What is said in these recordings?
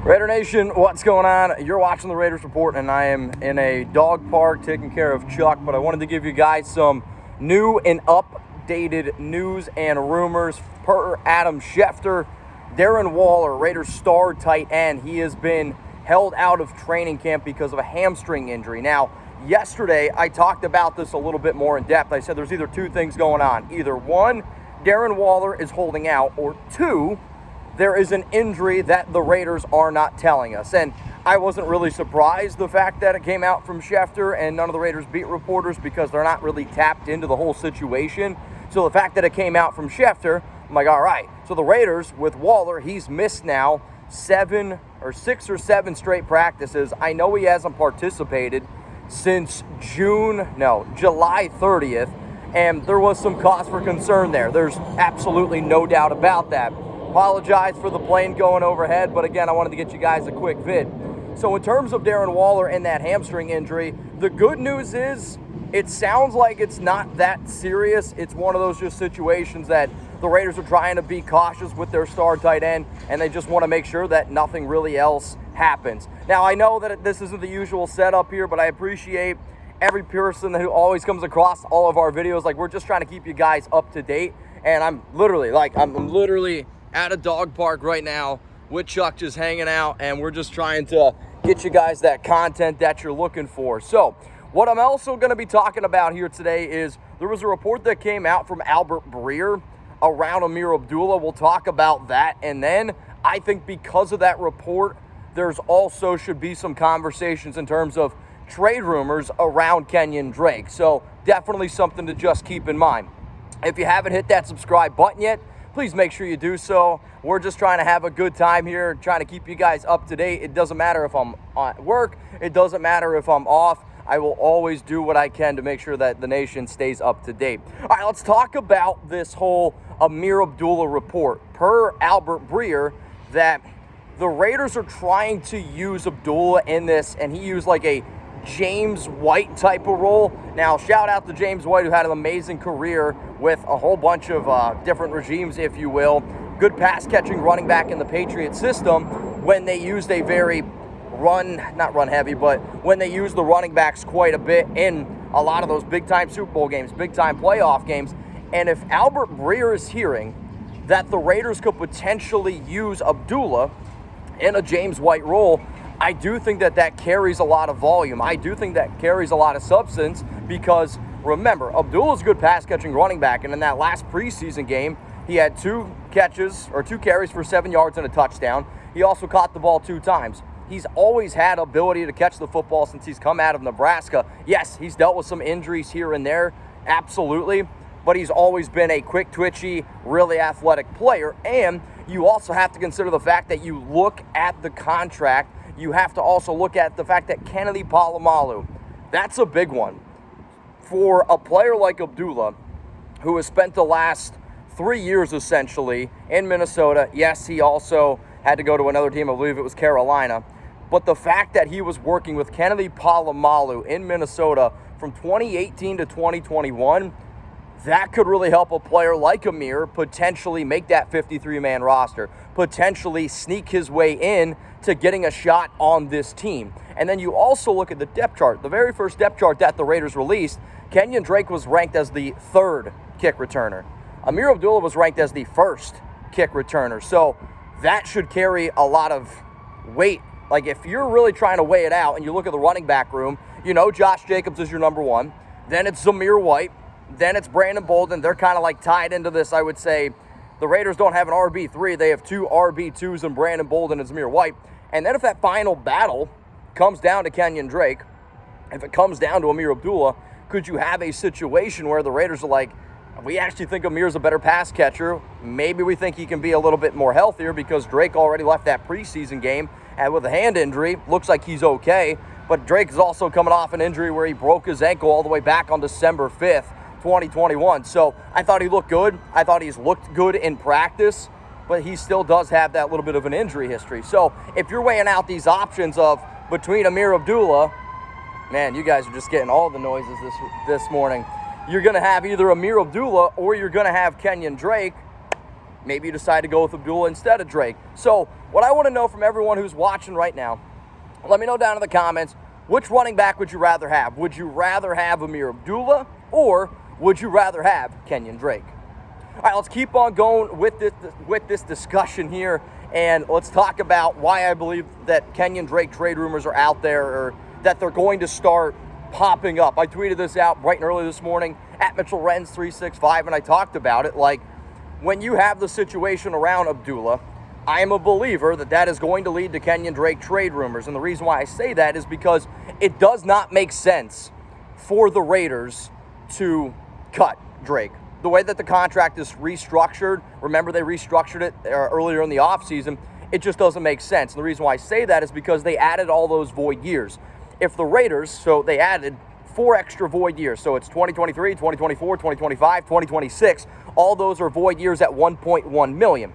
Raider Nation, what's going on? You're watching the Raiders Report, and I am in a dog park taking care of Chuck, but I wanted to give you guys some new and updated news and rumors. Per Adam Schefter, Darren Waller, Raiders star tight end, he has been held out of training camp because of a hamstring injury. Now, yesterday, I talked about this a little bit more in depth. I said there's either two things going on. Either one, Darren Waller is holding out, or two, there is an injury that the Raiders are not telling us. And I wasn't really surprised the fact that it came out from Schefter and none of the Raiders beat reporters because they're not really tapped into the whole situation. So the fact that it came out from Schefter, I'm like, all right. So the Raiders, with Waller, he's missed now 6 or 7 straight practices. I know he hasn't participated since July 30th, and there was some cause for concern there. There's absolutely no doubt about that. Apologize for the plane going overhead, but again, I wanted to get you guys a quick vid. So in terms of Darren Waller and that hamstring injury, the good news is it sounds like it's not that serious. It's one of those just situations that the Raiders are trying to be cautious with their star tight end, and they just want to make sure that nothing really else happens. Now, I know that this isn't the usual setup here, but I appreciate every person who always comes across all of our videos. Like, we're just trying to keep you guys up to date, and I'm literally at a dog park right now with Chuck just hanging out, and we're just trying to get you guys that content that you're looking for. So what I'm also going to be talking about here today is there was a report that came out from Albert Breer around Ameer Abdullah. We'll talk about that, and then I think because of that report, there's also should be some conversations in terms of trade rumors around Kenyan Drake. So definitely something to just keep in mind. If you haven't hit that subscribe button yet, please make sure you do so. We're just trying to have a good time here, trying to keep you guys up to date. It doesn't matter if I'm at work. It doesn't matter if I'm off. I will always do what I can to make sure that the nation stays up to date. All right, let's talk about this whole Ameer Abdullah report. Per Albert Breer, that the Raiders are trying to use Abdullah in this, and he used like a James White type of role. Now, shout out to James White, who had an amazing career with a whole bunch of different regimes, if you will. Good pass-catching running back in the Patriot system when they used a very not run heavy, but when they used the running backs quite a bit in a lot of those big-time Super Bowl games, big-time playoff games. And if Albert Breer is hearing that the Raiders could potentially use Abdullah in a James White role, I do think that carries a lot of volume. I do think that carries a lot of substance because, remember, Abdullah's a good pass-catching running back, and in that last preseason game, he had 2 carries for 7 yards and a touchdown. He also caught the ball 2 times. He's always had ability to catch the football since he's come out of Nebraska. Yes, he's dealt with some injuries here and there, absolutely, but he's always been a quick, twitchy, really athletic player. And you also have to consider the fact that you look at the contract. You have to also look at the fact that Kennedy Polamalu, that's a big one. For a player like Abdullah, who has spent the last 3 years essentially in Minnesota, yes, he also had to go to another team, I believe it was Carolina, but the fact that he was working with Kennedy Polamalu in Minnesota from 2018 to 2021, that could really help a player like Ameer potentially make that 53-man roster, potentially sneak his way in to getting a shot on this team. And then you also look at the depth chart. The very first depth chart that the Raiders released, Kenyan Drake was ranked as the 3rd kick returner. Ameer Abdullah was ranked as the 1st kick returner. So that should carry a lot of weight. Like, if you're really trying to weigh it out and you look at the running back room, you know Josh Jacobs is your number 1. Then it's Zamir White. Then it's Brandon Bolden. They're kind of like tied into this, I would say. The Raiders don't have an RB3. They have 2 RB2s in Brandon Bolden and Zamir White. And then if that final battle comes down to Kenyan Drake, if it comes down to Ameer Abdullah, could you have a situation where the Raiders are like, we actually think Ameer's a better pass catcher. Maybe we think he can be a little bit more healthier because Drake already left that preseason game and with a hand injury. Looks like he's okay. But Drake is also coming off an injury where he broke his ankle all the way back on December 5th, 2021. So I thought he looked good. I thought he's looked good in practice, but he still does have that little bit of an injury history. So if you're weighing out these options of between Ameer Abdullah, man, you guys are just getting all the noises this morning. You're going to have either Ameer Abdullah or you're going to have Kenyan Drake. maybe you decide to go with Abdullah instead of Drake. So what I want to know from everyone who's watching right now, let me know down in the comments, which running back would you rather have? Would you rather have Ameer Abdullah, or would you rather have Kenyan Drake? All right, let's keep on going with this discussion here, and let's talk about why I believe that Kenyan Drake trade rumors are out there, or that they're going to start popping up. I tweeted this out bright and early this morning at Mitchell Renz 365, and I talked about it. Like, when you have the situation around Abdullah, I am a believer that that is going to lead to Kenyan Drake trade rumors. And the reason why I say that is because it does not make sense for the Raiders to cut Drake. The way that the contract is restructured, remember they restructured it earlier in the offseason, it just doesn't make sense. And the reason why I say that is because they added all those void years. If the Raiders, so they added 4 extra void years. So it's 2023, 2024, 2025, 2026. All those are void years at $1.1 million.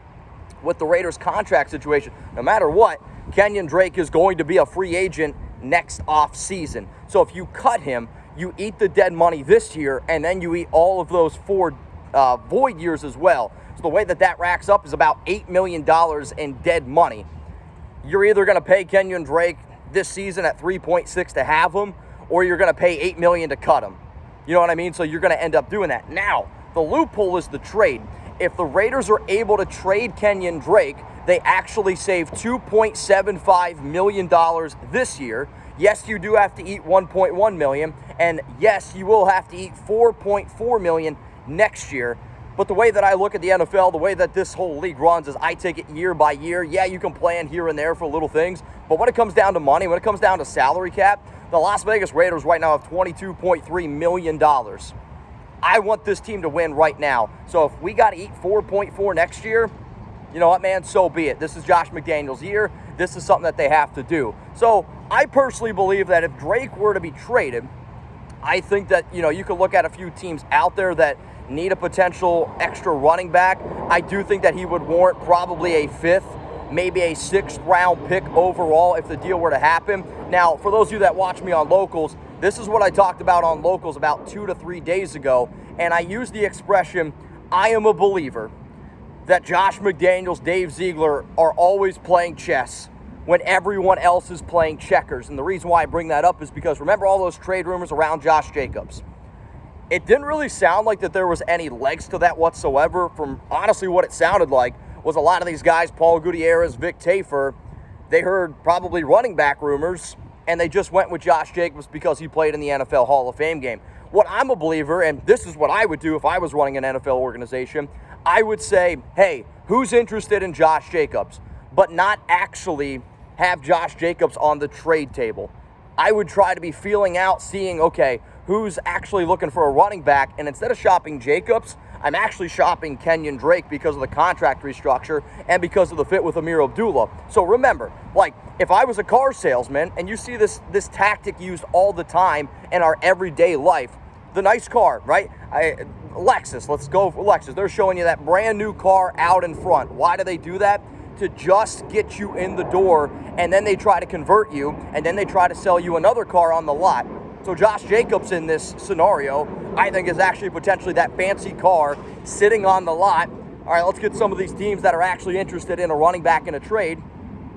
With the Raiders contract situation, no matter what, Kenyan Drake is going to be a free agent next off season. So if you cut him, you eat the dead money this year, and then you eat all of those 4 void years as well. So the way that racks up is about $8 million in dead money. You're either going to pay Kenyan Drake this season at 3.6 to have him, or you're going to pay $8 million to cut him. You know what I mean? So you're going to end up doing that. Now, the loophole is the trade. If the Raiders are able to trade Kenyan Drake, they actually save $2.75 million this year. Yes, you do have to eat $1.1 million, and yes, you will have to eat $4.4 million next year. But the way that I look at the NFL, the way that this whole league runs is I take it year by year. Yeah, you can plan here and there for little things, but when it comes down to money, when it comes down to salary cap, the Las Vegas Raiders right now have $22.3 million. I want this team to win right now. So if we got to eat 4.4 next year, you know what, man, so be it. This is Josh McDaniels' year. This is something that they have to do. So I personally believe that if Drake were to be traded, I think that, you could look at a few teams out there that need a potential extra running back. I do think that he would warrant probably a 5th, maybe a 6th round pick overall if the deal were to happen. Now, for those of you that watch me on Locals, this is what I talked about on Locals about 2 to 3 days ago, and I used the expression, I am a believer that Josh McDaniels, Dave Ziegler are always playing chess when everyone else is playing checkers. And the reason why I bring that up is because remember all those trade rumors around Josh Jacobs? It didn't really sound like that there was any legs to that whatsoever. From honestly what it sounded like was a lot of these guys, Paul Gutierrez, Vic Tafur, they heard probably running back rumors, and they just went with Josh Jacobs because he played in the NFL Hall of Fame game. What I'm a believer, and this is what I would do if I was running an NFL organization, I would say, hey, who's interested in Josh Jacobs? But not actually have Josh Jacobs on the trade table. I would try to be feeling out, seeing, okay, who's actually looking for a running back, and instead of shopping Jacobs, I'm actually shopping Kenyan Drake because of the contract restructure and because of the fit with Ameer Abdullah. So remember, like, if I was a car salesman, and you see this tactic used all the time in our everyday life, the nice car, right? Lexus, let's go for Lexus. They're showing you that brand new car out in front. Why do they do that? To just get you in the door, and then they try to convert you, and then they try to sell you another car on the lot. So Josh Jacobs in this scenario, I think, is actually potentially that fancy car sitting on the lot. All right, let's get some of these teams that are actually interested in a running back in a trade.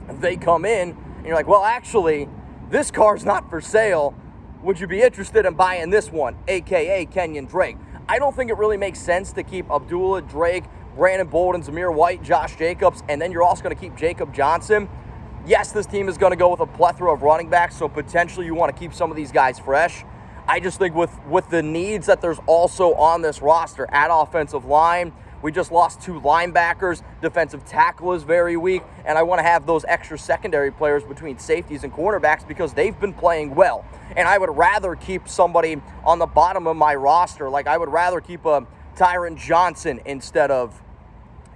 They come in, and you're like, well, actually, this car's not for sale. Would you be interested in buying this one, a.k.a. Kenyan Drake? I don't think it really makes sense to keep Abdullah, Drake, Brandon Bolden, Zamir White, Josh Jacobs, and then you're also going to keep Jacob Johnson. Yes, this team is going to go with a plethora of running backs, so potentially you want to keep some of these guys fresh. I just think with the needs that there's also on this roster at offensive line, we just lost 2 linebackers. Defensive tackle is very weak, and I want to have those extra secondary players between safeties and cornerbacks because they've been playing well. And I would rather keep somebody on the bottom of my roster. Like, I would rather keep a Tyron Johnson instead of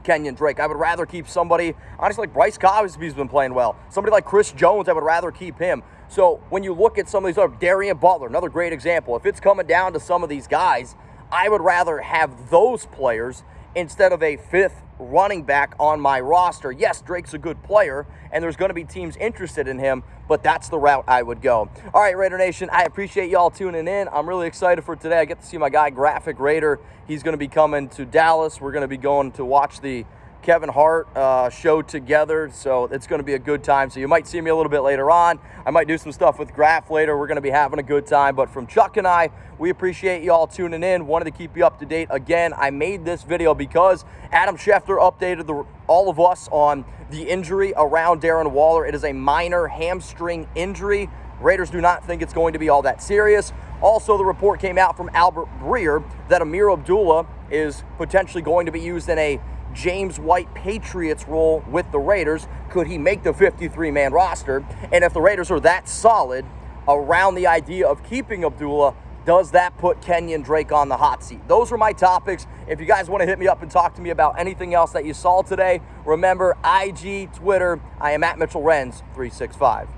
Kenyan Drake. I would rather keep somebody, honestly, like Bryce Cosby's been playing well. Somebody like Chris Jones, I would rather keep him. So when you look at some of these other, Darren Butler, another great example. If it's coming down to some of these guys, I would rather have those players instead of a 5th running back on my roster. Yes, Drake's a good player, and there's going to be teams interested in him, but that's the route I would go. All right, Raider Nation, I appreciate y'all tuning in. I'm really excited for today. I get to see my guy, Graphic Raider. He's going to be coming to Dallas. We're going to be going to watch the Kevin Hart show together, so it's going to be a good time. So you might see me a little bit later on. I might do some stuff with Graf later. We're going to be having a good time. But from Chuck and I, we appreciate you all tuning in. Wanted to keep you up to date. Again, I made this video because Adam Schefter updated all of us on the injury around Darren Waller. It is a minor hamstring injury. Raiders do not think it's going to be all that serious. Also, the report came out from Albert Breer that Ameer Abdullah is potentially going to be used in a James White Patriots role with the Raiders. Could he make the 53-man roster? And if the Raiders are that solid around the idea of keeping Abdullah, does that put Kenyan Drake on the hot seat? Those are my topics. If you guys want to hit me up and talk to me about anything else that you saw today, remember IG, Twitter, I am at Mitchell Renz 365.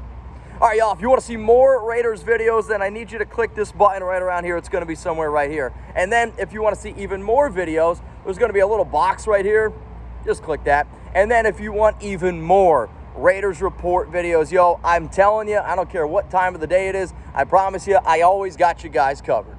All right, y'all, if you want to see more Raiders videos, then I need you to click this button right around here. It's going to be somewhere right here. And then if you want to see even more videos, there's going to be a little box right here. Just click that. And then if you want even more Raiders Report videos, yo, I'm telling you, I don't care what time of the day it is. I promise you, I always got you guys covered.